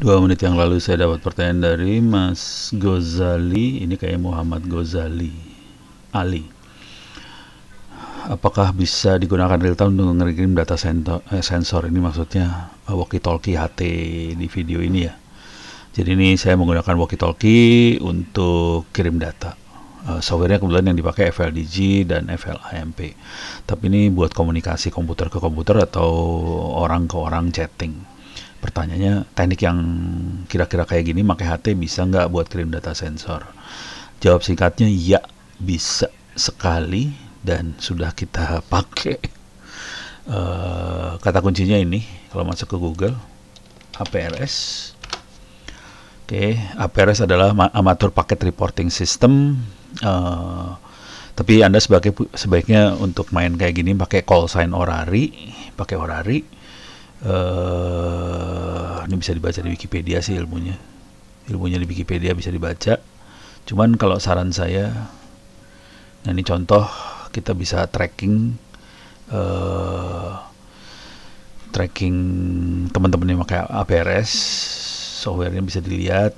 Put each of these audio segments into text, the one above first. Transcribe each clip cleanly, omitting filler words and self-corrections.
2 menit yang lalu saya dapat pertanyaan dari Mas Gozali, ini kayak Muhammad Gozali Ali. Apakah bisa digunakan real time untuk ngirim data sensor? Ini maksudnya walkie talkie HT di video ini ya. Jadi ini saya menggunakan walkie talkie untuk kirim data. Softwarenya kebetulan yang dipakai FLDG dan FLAMP. Tapi ini buat komunikasi komputer ke komputer atau orang ke orang chatting. Pertanyaannya, teknik yang kira-kira kayak gini pakai HT bisa nggak buat kirim data sensor? Jawab singkatnya, ya bisa sekali dan sudah kita pakai. Kata kuncinya ini, kalau masuk ke Google, APRS. Oke, APRS adalah Amateur Packet Reporting System. Tapi Anda sebaiknya untuk main kayak gini pakai call sign Orari, pakai Orari. Ini bisa dibaca di Wikipedia sih ilmunya di Wikipedia bisa dibaca. Cuman kalau saran saya, nah ini contoh kita bisa tracking teman-teman yang pakai APRS, softwarenya bisa dilihat.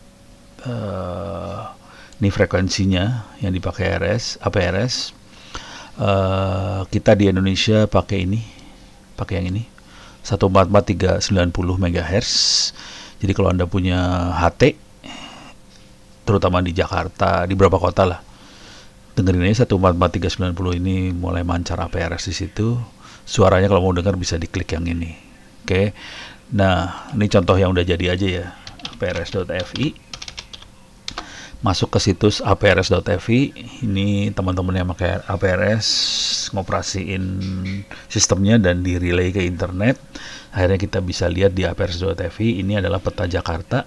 Ini frekuensinya yang dipakai APRS. Kita di Indonesia pakai yang ini 144.390 MHz. Jadi kalau Anda punya HT, terutama di Jakarta, di beberapa kota lah, dengerin aja 144.390 ini mulai mancar APRS di situ. Suaranya kalau mau dengar bisa diklik yang ini. Oke. Nah, ini contoh yang udah jadi aja ya. APRS.fi. Masuk ke situs aprs.fi. Ini teman-teman yang pakai APRS ngoperasiin sistemnya dan di relay ke internet. Akhirnya kita bisa lihat di aprs.fi. Ini adalah peta Jakarta.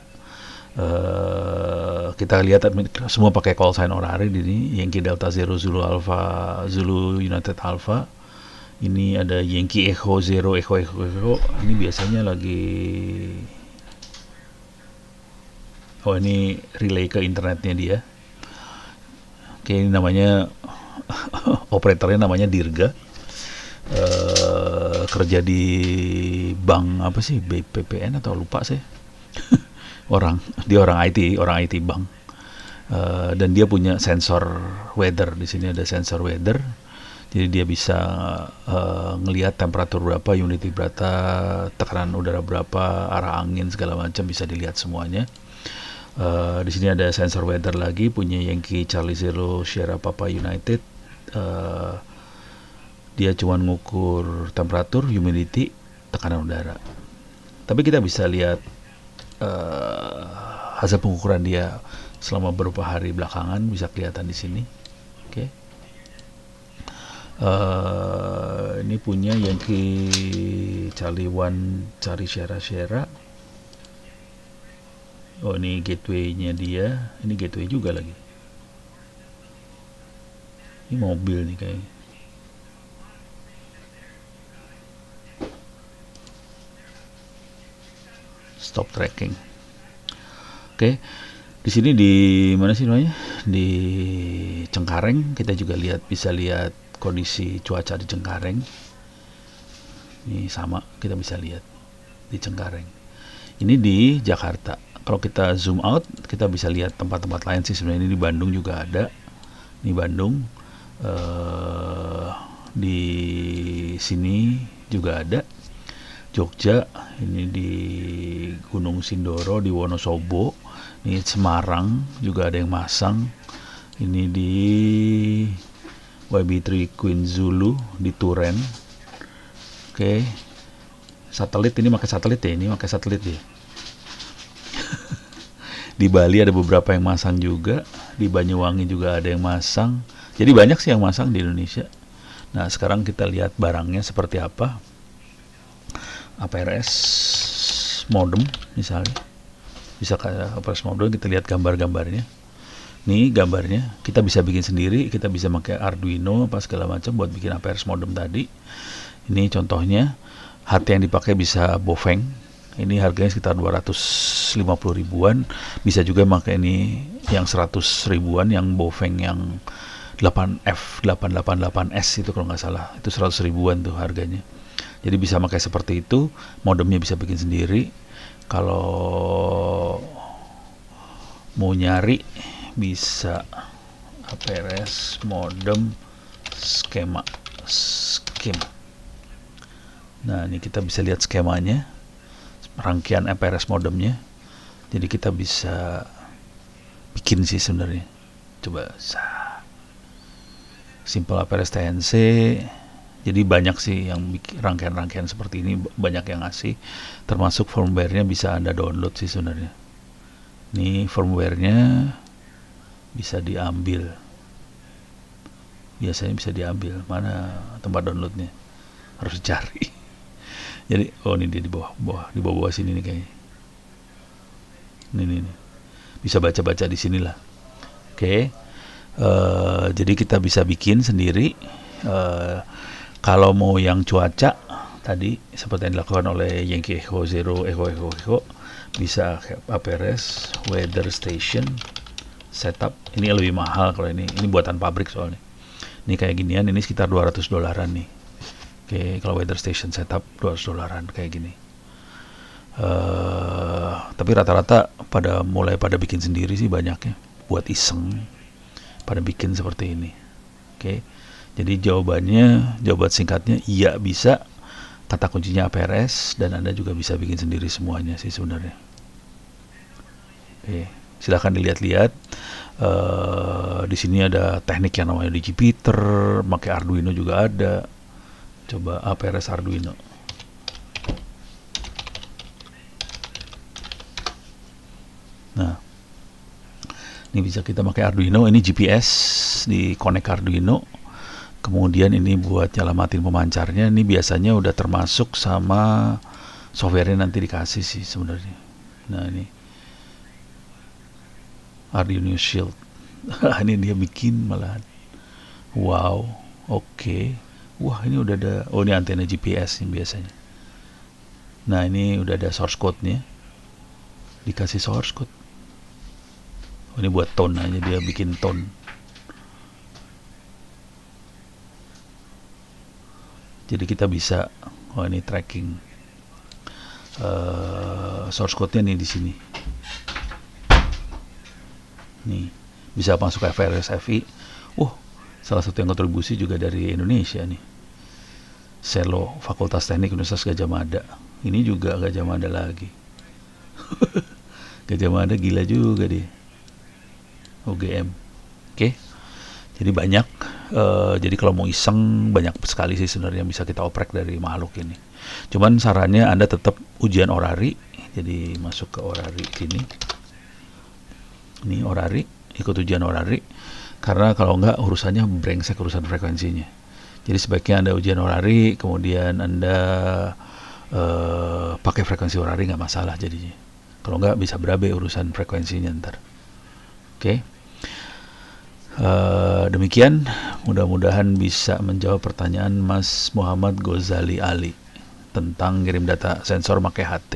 Kita lihat semua pakai call sign Orari di sini. Yankee Delta Zero Zulu Alpha Zulu United Alpha. Ini ada Yankee Echo Zero Echo. Ini biasanya lagi ini relay ke internetnya dia. Oke, ini namanya operatornya namanya Dirga. Kerja di bank apa sih, BPPN atau lupa sih. orang IT bank. Dan dia punya sensor weather. Di sini ada sensor weather. Jadi dia bisa ngelihat temperatur berapa, humidity berapa, tekanan udara berapa, arah angin segala macam bisa dilihat semuanya. Di sini ada sensor weather lagi punya Yankee Charlie Zero Sierra Papa United. Dia cuma ngukur temperatur, humidity, tekanan udara. Tapi kita bisa lihat hasil pengukuran dia selama beberapa hari belakangan bisa kelihatan di sini. Oke. Ini punya Yankee Charlie One Charlie Sierra. Oh, ini gateway-nya dia. Ini gateway juga lagi. Ini mobil nih kayaknya. Stop tracking. Oke. Di sini di mana sih namanya? Di Cengkareng kita juga bisa lihat kondisi cuaca di Cengkareng. Ini sama kita bisa lihat di Cengkareng. Ini di Jakarta. Kalau kita zoom out, kita bisa lihat tempat-tempat lain sih sebenarnya. Ini di Bandung juga ada. Ini Bandung. Di sini juga ada. Jogja. Ini di Gunung Sindoro, di Wonosobo. Ini Semarang juga ada yang masang. Ini di YB3 Queen Zulu di Turen. Oke. Satelit ini pakai satelit ya. Ini pakai satelit ya. Di Bali ada beberapa yang masang juga, di Banyuwangi juga ada yang masang. Jadi banyak sih yang masang di Indonesia. Nah, sekarang kita lihat barangnya seperti apa. APRS modem misalnya. Bisa kayak APRS modem, kita lihat gambar-gambarnya. Nih gambarnya, kita bisa bikin sendiri, kita bisa pakai Arduino apa segala macam buat bikin APRS modem tadi. Ini contohnya, HT yang dipakai bisa Bofeng. Ini harganya sekitar 250 ribuan. Bisa juga pakai ini yang 100 ribuan, yang Bofeng yang 888S itu kalau nggak salah. Itu 100 ribuan tuh harganya. Jadi bisa pakai seperti itu, modemnya bisa bikin sendiri. Kalau mau nyari bisa APRS modem skema. Nah, ini kita bisa lihat skemanya, rangkaian APRS modemnya. Jadi kita bisa bikin sih sebenarnya. Coba simple APRS TNC. Jadi banyak sih yang rangkaian-rangkaian seperti ini, banyak yang ngasih, termasuk firmware-nya bisa Anda download sih sebenarnya. Ini firmware-nya bisa diambil. Biasanya bisa diambil. Mana tempat downloadnya? Harus dicari. Jadi, ini dia di bawah sini nih kayaknya. Ini. Bisa baca-baca di sinilah. Oke. Jadi kita bisa bikin sendiri. Kalau mau yang cuaca tadi seperti yang dilakukan oleh Yankee Echo Zero Echo bisa APRS weather station setup. Ini lebih mahal kalau ini buatan pabrik soalnya. Ini kayak ginian, ini sekitar $200 nih. Oke, kalau weather station setup $200 kayak gini. Tapi rata-rata mulai pada bikin sendiri sih banyaknya, buat iseng pada bikin seperti ini. Oke. Jadi jawaban singkatnya iya bisa, kata kuncinya APRS, dan Anda juga bisa bikin sendiri semuanya sih sebenarnya. Oke, silahkan dilihat-lihat. Di sini ada teknik yang namanya Digipiter, pakai Arduino juga ada. Coba APRS Arduino. Nah, ini bisa kita pakai Arduino. Ini GPS di connect Arduino. Kemudian ini buat nyelamatin pemancarnya. Ini biasanya udah termasuk sama softwarenya, nanti dikasih sih sebenarnya. Nah, ini Arduino Shield. Ini dia bikin malahan. Wow, oke. Wah, ini udah ada. Oh, ini antena GPS yang biasanya. Nah, ini udah ada source code-nya. Dikasih source code. Oh, ini buat tone aja, dia bikin tone. Jadi kita bisa, ini tracking source code-nya nih di sini. Nih, bisa masuk APRS FI. Salah satu yang kontribusi juga dari Indonesia nih. Selo, Fakultas Teknik Universitas Gadjah Mada. Ini juga Gadjah Mada lagi. Gadjah Mada gila juga dia. UGM. Oke. Jadi banyak. Jadi kalau mau iseng banyak sekali sih sebenarnya yang bisa kita oprek dari makhluk ini. Cuman sarannya Anda tetap ujian orari. Jadi masuk ke orari sini. Ini orari, ikut ujian orari. Karena kalau enggak urusannya brengsek urusan frekuensinya. Jadi sebaiknya Anda ujian orari, kemudian Anda pakai frekuensi orari, nggak masalah jadinya. Kalau enggak bisa berabe urusan frekuensinya ntar. Oke. Demikian, mudah-mudahan bisa menjawab pertanyaan Mas Muhammad Ghazali Ali tentang ngirim data sensor pakai HT.